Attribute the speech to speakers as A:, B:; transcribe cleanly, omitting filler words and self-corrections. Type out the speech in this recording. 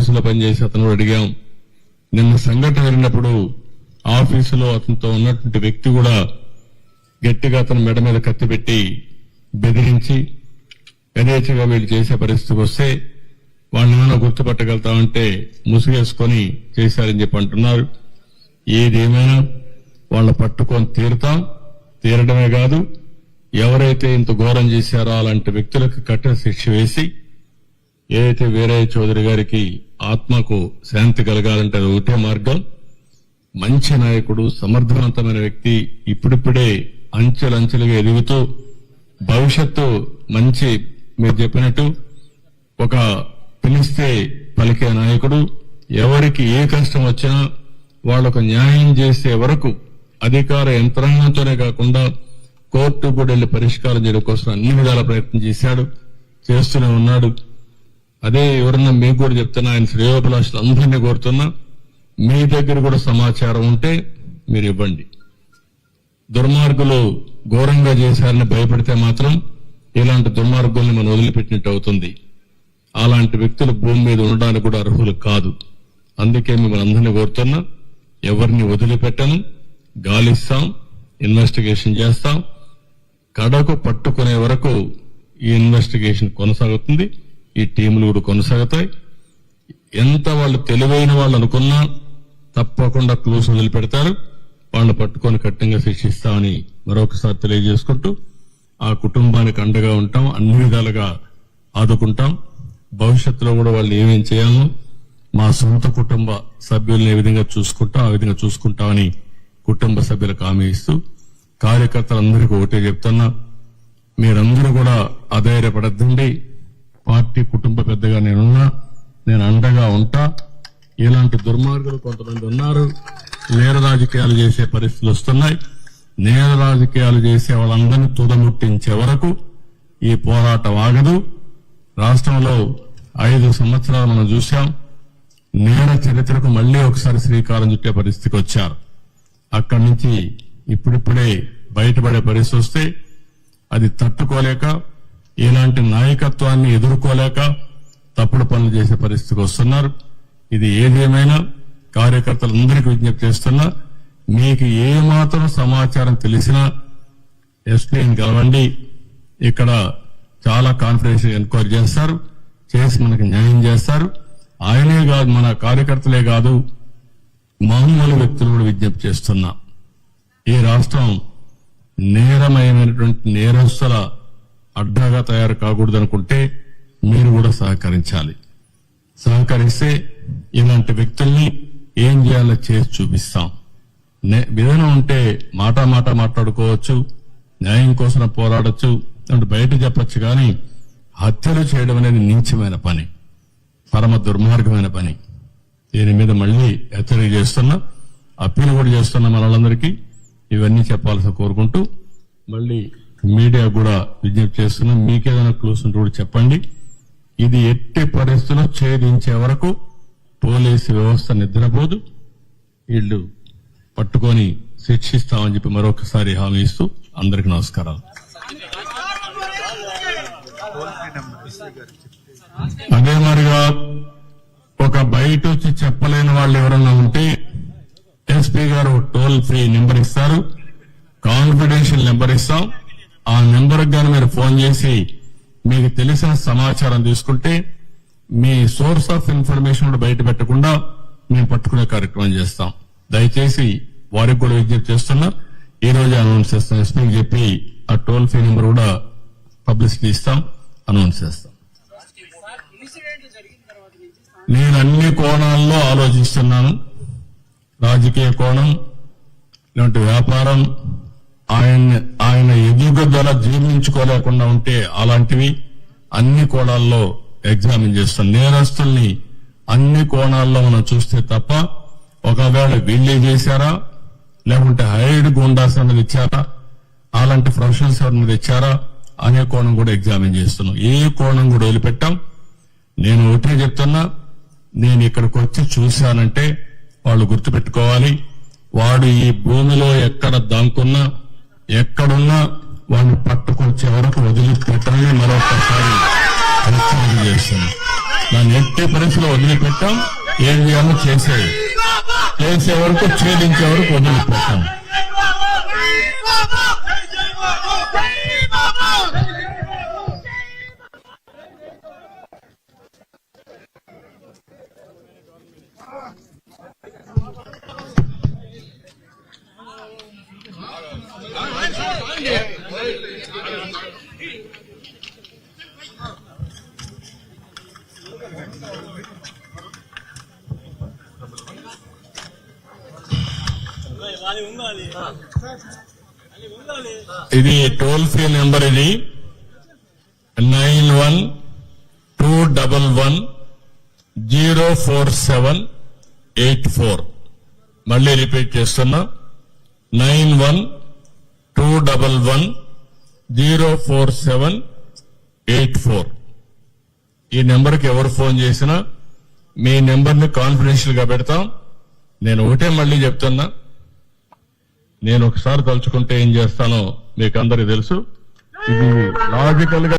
A: ఆఫీసులో పనిచేసి అతను కూడా అడిగాం. నిన్న సంఘటన జరిగినప్పుడు ఆఫీసులో అతనితో ఉన్నటువంటి వ్యక్తి కూడా గట్టిగా అతను మెడ మీద కత్తి పెట్టి బెదిరించి యథేచ్ఛగా వీళ్ళు చేసే పరిస్థితికి వస్తే వాళ్ళని ఏమైనా గుర్తుపట్టగలుగుతామంటే ముసుగేసుకొని చేశారని చెప్పి అంటున్నారు. ఏదేమైనా వాళ్ళ పట్టుకొని తీరడమే కాదు, ఎవరైతే ఇంత ఘోరం చేశారో అలాంటి వ్యక్తులకు కఠిన శిక్ష వేసి, ఏదైతే వీరయ్య చౌదరి గారికి ఆత్మకు శాంతి కలగాలంటే అది ఒకటే మార్గం. మంచి నాయకుడు, సమర్థవంతమైన వ్యక్తి, ఇప్పుడిప్పుడే అంచెలంచెలుగా ఎదుగుతూ భవిష్యత్తు మంచి, మీరు చెప్పినట్టు ఒక పిలిస్తే పలికే నాయకుడు, ఎవరికి ఏ కష్టం వచ్చినా వాళ్లకు న్యాయం చేసే వరకు అధికార యంత్రాంగంతోనే కాకుండా కోర్టు కూడా వెళ్లి పరిష్కారం చేయడం కోసం అన్ని విధాల ప్రయత్నం చేస్తూనే ఉన్నాడు. అదే ఎవరన్నా మీకు కూడా చెప్తున్నా, ఆయన శ్రేయోభిలాషులు అందరినీ కోరుతున్నా, మీ దగ్గర కూడా సమాచారం ఉంటే మీరు ఇవ్వండి. దుర్మార్గులు ఘోరంగా చేశారని భయపడితే మాత్రం ఇలాంటి దుర్మార్గుల్ని మనం వదిలిపెట్టినట్టు అవుతుంది. అలాంటి వ్యక్తులు భూమి మీద ఉండడానికి కూడా అర్హులు కాదు. అందుకే మిమ్మల్ని అందరినీ కోరుతున్నా, ఎవరిని వదిలిపెట్టను, గాలిస్తాం, ఇన్వెస్టిగేషన్ చేస్తాం, కడకు పట్టుకునే వరకు ఈ ఇన్వెస్టిగేషన్ కొనసాగుతుంది. ఈ టీములు కూడా కొనసాగుతాయి. ఎంత వాళ్ళు తెలివైన వాళ్ళు అనుకున్నా తప్పకుండా క్లూస్ వదిలిపెడతారు. వాళ్ళని పట్టుకొని కఠినంగా శిక్షిస్తామని మరొకసారి తెలియజేసుకుంటూ, ఆ కుటుంబానికి అండగా ఉంటాం, అన్ని విధాలుగా ఆదుకుంటాం. భవిష్యత్తులో కూడా వాళ్ళు ఏమేం చేయాలో మా సొంత కుటుంబ సభ్యుల్ని ఏ విధంగా చూసుకుంటాం ఆ విధంగా చూసుకుంటామని కుటుంబ సభ్యులకు హామీ ఇస్తూ, కార్యకర్తలందరికీ ఒకటే చెప్తున్నా, మీరందరూ కూడా అధైర్యపడద్దండి. పార్టీ కుటుంబ పెద్దగా నేను అండగా ఉంటా. ఇలాంటి దుర్మార్గులు కొంతమంది ఉన్నారు, నేర రాజకీయాలు చేసే పరిస్థితులు వస్తున్నాయి. నేర రాజకీయాలు చేసే వాళ్ళందరినీ తుదముట్టించే వరకు ఈ పోరాటం ఆగదు. రాష్ట్రంలో 5 సంవత్సరాలు మనం చూశాం. నేర చరిత్రకు మళ్లీ ఒకసారి శ్రీకారం చుట్టే పరిస్థితికి వచ్చారు. అక్కడి నుంచి ఇప్పుడిప్పుడే బయటపడే పరిస్థితి వస్తే అది తట్టుకోలేక, ఇలాంటి నాయకత్వాన్ని ఎదుర్కోలేక తప్పుడు పనులు చేసే పరిస్థితికి వస్తున్నారు. ఇది ఏదేమైనా కార్యకర్తలందరికీ విజ్ఞప్తి చేస్తున్నా, మీకు ఏమాత్రం సమాచారం తెలిసినా ఎస్పీని కలవండి. ఇక్కడ చాలా కాన్ఫిడెన్షియల్ ఎంక్వైరీ చేస్తారు, చేసి మనకు న్యాయం చేస్తారు. ఆయనే కాదు, మన కార్యకర్తలే కాదు, మామూలు వ్యక్తులు కూడా విజ్ఞప్తి చేస్తున్నా, ఈ రాష్ట్రం నేరమైనటువంటి నేరస్తుల అడ్డాగా తయారు కాకూడదనుకుంటే మీరు కూడా సహకరించాలి. సహకరిస్తే ఇలాంటి వ్యక్తుల్ని ఏం చేయాలో చేసి చూపిస్తాం. విధానం ఉంటే మాట మాట్లాడుకోవచ్చు, న్యాయం కోసం పోరాడొచ్చు, అంటే బయట చెప్పొచ్చు. కానీ హత్యలు చేయడం అనేది నీచమైన పని, పరమ దుర్మార్గమైన పని. దీని మీద మళ్లీ హెచ్చరిక చేస్తున్నా, అప్పీల్ కూడా చేస్తున్నా మనలందరికీ. ఇవన్నీ చెప్పాల్సి కోరుకుంటూ మళ్లీ మీడియా కూడా విజ్ఞప్తి చేస్తున్నా, మీకేదైనా క్లూస్ ఉంటే కూడా చెప్పండి. ఇది ఎట్టి పరిస్థితుల్లో ఛేదించే వరకు పోలీసు వ్యవస్థ నిద్రపోదు. వీళ్ళు పట్టుకొని శిక్షిస్తామని చెప్పి మరొకసారి హామీ ఇస్తూ అందరికీ నమస్కారాలు. అదే మరిగా ఒక బయట వచ్చి చెప్పలేని వాళ్ళు ఎవరన్నా ఉంటే ఎస్పీ గారు టోల్ ఫ్రీ నెంబర్ ఇస్తారు, కాన్ఫిడెన్షియల్ నెంబర్ ఇస్తాం. ఆ నెంబర్ గాని మీరు ఫోన్ చేసి మీకు తెలిసిన సమాచారం తీసుకుంటే మీ సోర్స్ ఆఫ్ ఇన్ఫర్మేషన్ కూడా బయట పెట్టకుండా మేము పట్టుకునే కార్యక్రమం చేస్తాం. దయచేసి వారికి కూడా విజ్ఞప్తి చేస్తున్నా, ఈ రోజు అనౌన్స్ చేస్తాం. ఎస్పీకి చెప్పి ఆ టోల్ ఫ్రీ నెంబర్ కూడా పబ్లిసిటీ ఇస్తాం, అనౌన్స్ చేస్తాం. నేను అన్ని కోణాల్లో ఆలోచిస్తున్నాను. రాజకీయ కోణం, ఇలాంటి వ్యాపారం, ఆయన ఎదుగుదల జీర్ణించుకోలేకుండా ఉంటే అలాంటివి అన్ని కోణాల్లో ఎగ్జామిన్ చేస్తాం. నేరస్తుల్ని అన్ని కోణాల్లో మనం చూస్తే తప్ప, ఒకవేళ వీళ్ళే చేశారా లేకుంటే హైడ్ గుండాస్ అనేది ఇచ్చారా, అలాంటి ప్రొఫెషనల్స్ మీద ఇచ్చారా అనే కోణం కూడా ఎగ్జామిన్ చేస్తున్నాం. ఏ కోణం కూడా వదిలిపెట్టాం. నేను ఒకటే చెప్తున్నా, నేను ఇక్కడికి వచ్చి చూశానంటే వాళ్ళు గుర్తుపెట్టుకోవాలి, వాడు ఈ భూమిలో ఎక్కడ దాంకున్నా ఎక్కడున్నా వాడిని పట్టుకొచ్చే వరకు వదిలిపెట్టని మరొకసారి హెచ్చరిక చేస్తున్నాను. దాన్ని ఎట్టి పరిస్థితిలో వదిలిపెట్టాం. ఏం చేయాలో చేసే వరకు ఛేదించే వరకు వదిలిపెట్టాం. ఇది టోల్ ఫ్రీ నెంబర్. ఇది 9121104784. మళ్ళీ రిపీట్ చేస్తున్నా, 9121104784. ఈ నెంబర్కి ఎవరు ఫోన్ చేసినా మీ నెంబర్ని కాన్ఫిడెన్షియల్ గా పెడతాం. నేను ఒకటే మళ్ళీ చెప్తున్నా, నేను ఒకసారి తలుచుకుంటే ఏం చేస్తానో మీకు అందరికీ తెలుసు. ఇది లాజికల్ గా